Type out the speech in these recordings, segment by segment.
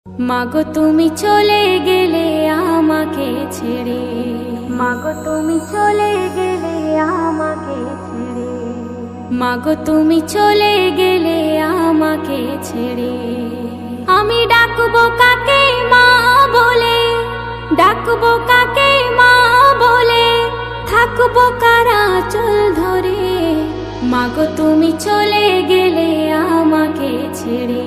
মাগো তুমি চলে গেলে আমাকে ছেড়ে, মাগো তুমি চলে গেলে আমাকে ছেড়ে, মাগো তুমি চলে গেলে আমাকে ছেড়ে। আমি ডাকবো কাকে মা বলে, ডাকবো কাকে মা বলে, থাকবো কারা চল ধরে। মাগো তুমি চলে গেলে আমাকে ছেড়ে,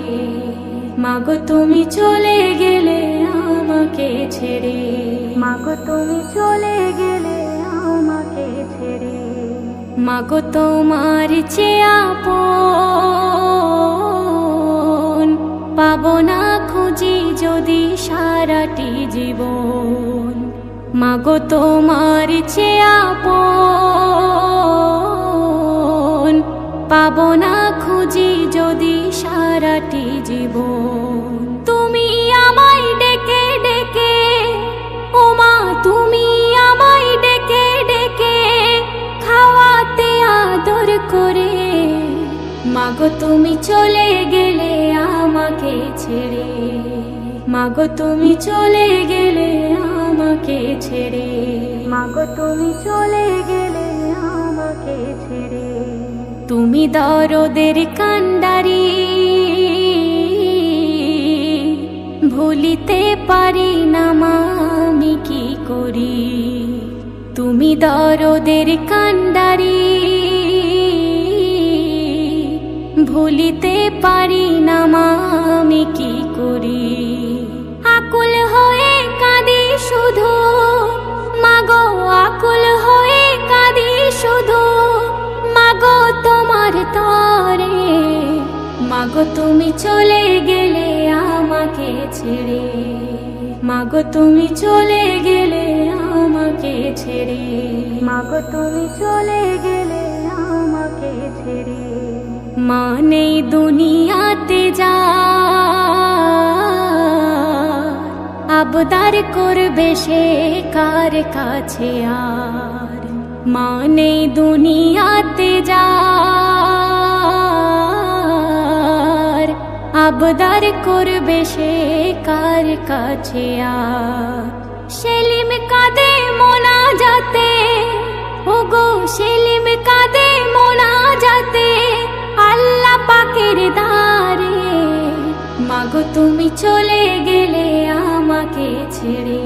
মাগো তুমি চলে গেলে আমাকে ছেড়ে, মাগো তুমি চলে গেলে আমাকে ছেড়ে। মাগো তোমার চেয়ে আপন পাবো না খুঁজি যদি সারাটি জীবন। মাগো তোমার চেয়ে আপন পাবো না খুঁজি যদি সারাটি জীবন। তুমি আমায় ডেকে ডেকে, ও মা তুমি আমায় ডেকে ডেকে খাওয়াতে আদর করে। মাগো তুমি চলে গেলে আমাকে ছেড়ে, মাগো তুমি চলে গেলে আমাকে ছেড়ে, মাগো তুমি চলে গেলে আমাকে ছেড়ে। তুমি দরদের কান্ডারি ভুলিতে পারি না মা আমি কি করি। তুমি দরদের কান্ডারি ভুলিতে পারি না মা আমি কি করি। আকুল হয়ে কাঁদি শুধু মাগো, আকুল হয়ে কাঁদি শুধু মাগো তোমার তরে। মাগো তুমি চলে গেলে আমাকে ছেড়ে, মাগো তুমি চলে গেলে আমাকে ছেড়ে, মাগো তুমি চলে গেলে আমাকে ছেড়ে। মা নেই দুনিয়াতে যা আবদার করবে সে কার কাছে আর। মা নেই দুনিয়াতে যা আবদার করবে সে কার কাছে আর। সেলিম কাঁদে মোনা যাতে, ওগো সেলিম কাঁদে মোনা যাতে আল্লাহ পাকের দ্বারে। মাগো তুমি চলে গেলে আমাকে ছেড়ে,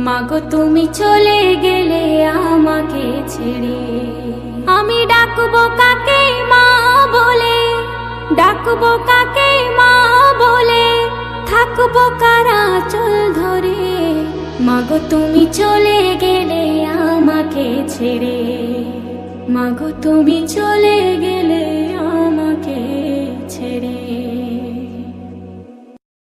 মাগো তুমি চলে গেলে আমাকে ছেড়ে। আমি ডাকবো কাকে মা বলে, ডাকবো কাকে মা বলে, থাকবো কারা চল ধরে। মাগো তুমি চলে গেলে আমাকে ছেড়ে, মাগো তুমি চলে গেলে